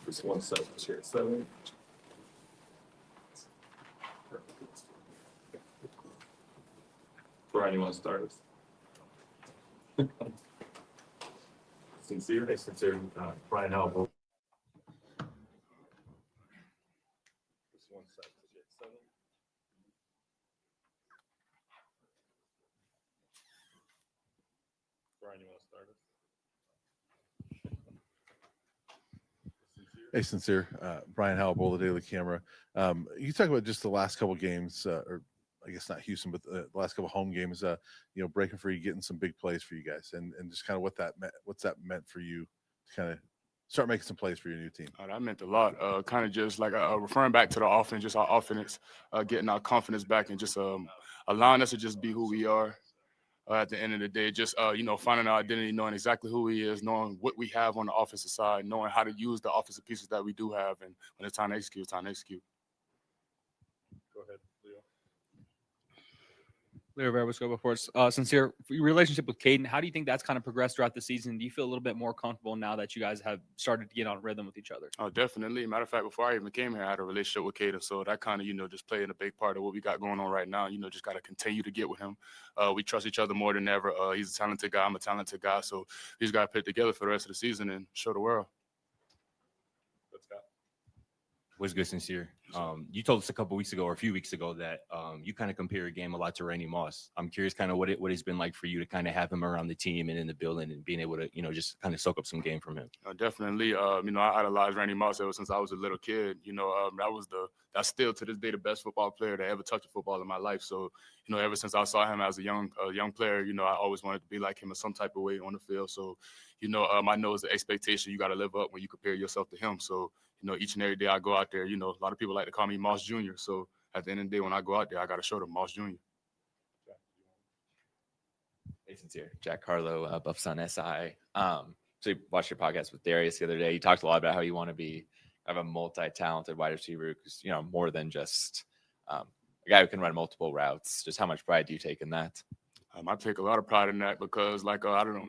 Just 1 second here. 7. Brian, you want to start us? Sincere, Brian Howell. Just 1 second. 7. Brian, you want to start us? Hey, Sincere. Brian Howell, the Daily Camera. You talk about just the last couple games, or I guess not Houston, but the last couple home games, breaking free, getting some big plays for you guys, and just kind of what's that meant for you to kind of start making some plays for your new team. That meant a lot. Kind of just like referring back to the offense, just our offense, getting our confidence back and just allowing us to just be who we are. At the end of the day, just finding our identity, knowing exactly who he is, knowing what we have on the offensive side, knowing how to use the offensive pieces that we do have, and when it's time to execute, it's time to execute. Go ahead, Leo. Leo Rivera, Scope Reports. Sincere, for your relationship with Kaden, how do you think that's kind of progressed throughout the season? Do you feel a little bit more comfortable now that you guys have started to get on rhythm with each other? Oh, definitely. Matter of fact, before I even came here, I had a relationship with Kaden, so that kind of, just played a big part of what we got going on right now. Just got to continue to get with him. We trust each other more than ever. He's a talented guy. I'm a talented guy, so we just got to put it together for the rest of the season and show the world. Let's go. What's good, Sincere? You told us a couple weeks ago or a few weeks ago that you kind of compare your game a lot to Randy Moss. I'm curious kind of what it's been like for you to kind of have him around the team and in the building and being able to, just kind of soak up some game from him. Definitely. I idolized Randy Moss ever since I was a little kid. That's still to this day the best football player that ever touched a football in my life. So, ever since I saw him as a young player, I always wanted to be like him in some type of way on the field. So, I know it's the expectation you got to live up when you compare yourself to him. So, each and every day I go out there, a lot of people like to call me Moss Jr. So at the end of the day, when I go out there, I got to show them Moss Jr. Hey, Sincere. Jack Harlow, Buff Sun SI. So you watched your podcast with Darius the other day. You talked a lot about how you want to be kind of a multi-talented wide receiver because, more than just a guy who can run multiple routes. Just how much pride do you take in that? I take a lot of pride in that because, I don't know,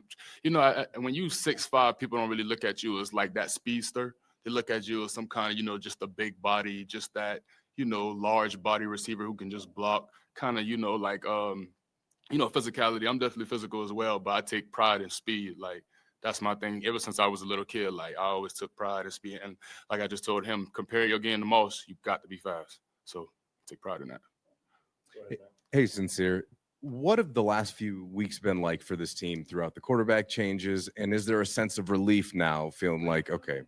when you 6'5", people don't really look at you as like that speedster. They look at you as some kind of, just a big body, just that, large body receiver who can just block, kind of, physicality. I'm definitely physical as well, but I take pride in speed. Like, that's my thing. Ever since I was a little kid, I always took pride in speed. And like I just told him, compare your game to most, you've got to be fast. So I take pride in that. Hey, Sincere. What have the last few weeks been like for this team throughout the quarterback changes? And is there a sense of relief now, feeling like, okay,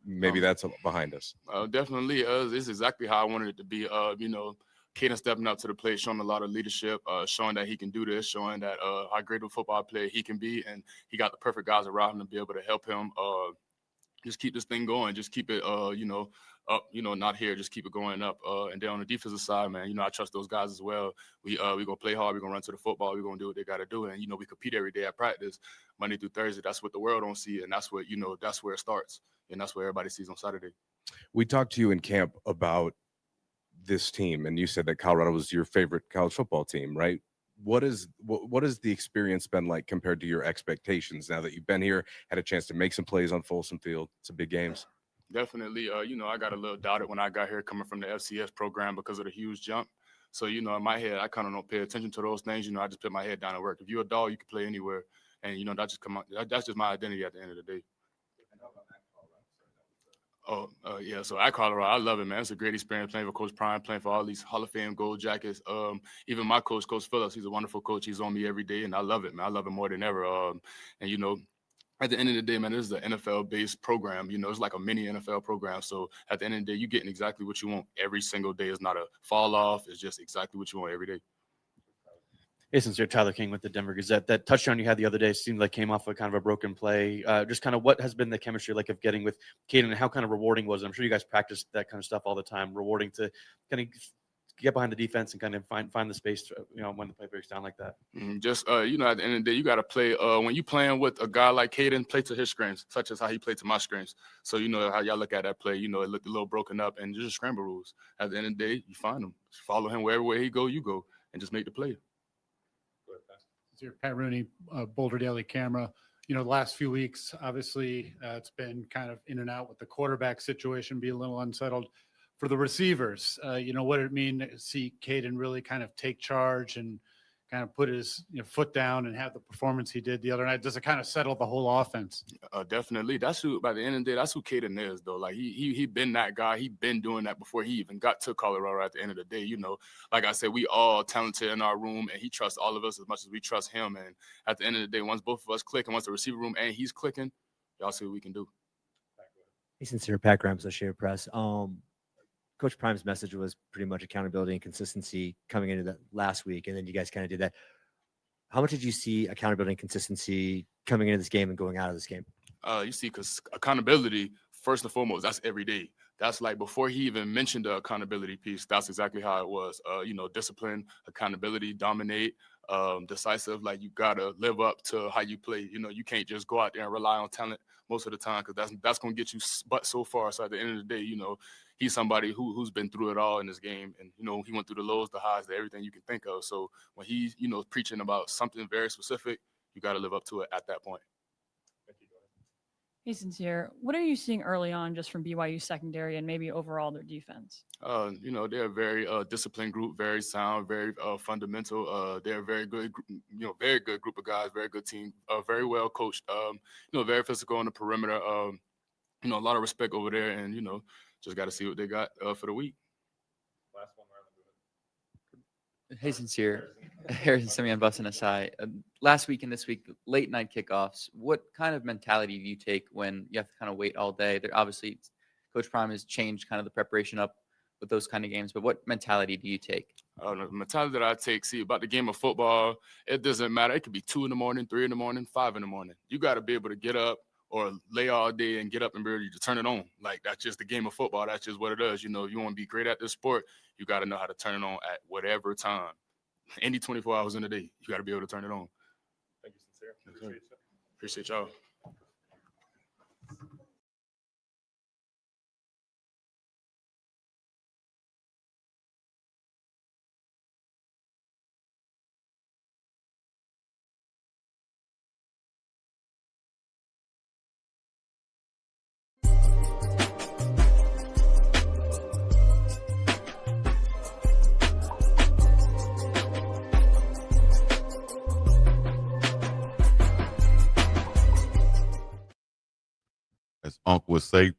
maybe that's behind us? Definitely. It's exactly how I wanted it to be. Kaden stepping up to the plate, showing a lot of leadership, showing that he can do this, showing that how great of a football player he can be. And he got the perfect guys around him to be able to help him just keep this thing going, just keep it, up, not here, just keep it going up. And then on the defensive side, man, I trust those guys as well. We're going to play hard. We're going to run to the football. We're going to do what they got to do. And, we compete every day at practice, Monday through Thursday. That's what the world don't see. And that's what, that's where it starts. And that's what everybody sees on Saturday. We talked to you in camp about this team, and you said that Colorado was your favorite college football team, right? What has the experience been like compared to your expectations now that you've been here, had a chance to make some plays on Folsom Field, some big games? Definitely. I got a little doubted when I got here coming from the FCS program because of the huge jump. So, in my head, I kind of don't pay attention to those things. I just put my head down and work. If you're a dog, you can play anywhere. And, that's just my identity at the end of the day. Yeah. So at Colorado, I love it, man. It's a great experience playing for Coach Prime, playing for all these Hall of Fame Gold Jackets. Even my coach, Coach Phillips, he's a wonderful coach. He's on me every day, and I love it, man. I love it more than ever. At the end of the day, man, this is an NFL-based program. It's like a mini NFL program. So at the end of the day, you're getting exactly what you want every single day. It's not a fall off. It's just exactly what you want every day. Hey, Sincere, Tyler King with the Denver Gazette. That touchdown you had the other day seemed like came off a kind of a broken play. Just kind of what has been the chemistry like of getting with Kaden, and how kind of rewarding was it? I'm sure you guys practice that kind of stuff all the time. Rewarding to kind of get behind the defense and kind of find the space, when the play breaks down like that. Just at the end of the day, you got to play. When you playing with a guy like Kaden, play to his strengths, such as how he played to my strengths. So how y'all look at that play. It looked a little broken up, and just scramble rules. At the end of the day, you find him, follow him wherever he go, you go, and just make the play. It's your Pat Rooney, Boulder Daily Camera. The last few weeks, obviously, it's been kind of in and out with the quarterback situation, be a little unsettled for the receivers. What it mean to see Kaden really kind of take charge and kind of put his foot down and have the performance he did the other night? Does it kind of settle the whole offense? Definitely. That's who, by the end of the day, that's who Kaden is, though. Like, he been that guy. He been doing that before he even got to Colorado at the end of the day. Like I said, we all talented in our room, and he trusts all of us as much as we trust him. And at the end of the day, once both of us click, and once the receiver room and he's clicking, y'all see what we can do. Hey, sincere Pat Grimes, Associated Press. Coach Prime's message was pretty much accountability and consistency coming into the last week, and then you guys kind of did that. How much did you see accountability and consistency coming into this game and going out of this game? You see, because accountability, first and foremost, that's every day. That's like before he even mentioned the accountability piece, that's exactly how it was. Discipline, accountability, dominate, decisive. Like, you got to live up to how you play. You can't just go out there and rely on talent most of the time, because that's going to get you but so far. So at the end of the day, he's somebody who's been through it all in this game. And, he went through the lows, the highs, everything you can think of. So when he's, preaching about something very specific, you got to live up to it at that point. Hey, Sincere, what are you seeing early on just from BYU secondary and maybe overall their defense? They're a very disciplined group, very sound, very fundamental. They're a very good, very good group of guys, very good team, very well coached, very physical on the perimeter. A lot of respect over there, and, just got to see what they got for the week. Last one, Hey, Sincere. Harrison Simeon, Bussin' SI. Last week and this week, late night kickoffs. What kind of mentality do you take when you have to kind of wait all day? Obviously, Coach Prime has changed kind of the preparation up with those kind of games, but what mentality do you take? The mentality that I take, about the game of football, it doesn't matter. It could be 2 a.m, 3 a.m, 5 a.m. You got to be able to get up or lay all day and get up and be able to turn it on. Like, that's just the game of football. That's just what it is. You want to be great at this sport, you got to know how to turn it on at whatever time. Any 24 hours in a day, you got to be able to turn it on. Thank you, Sincere. Appreciate y'all. As Uncle would say,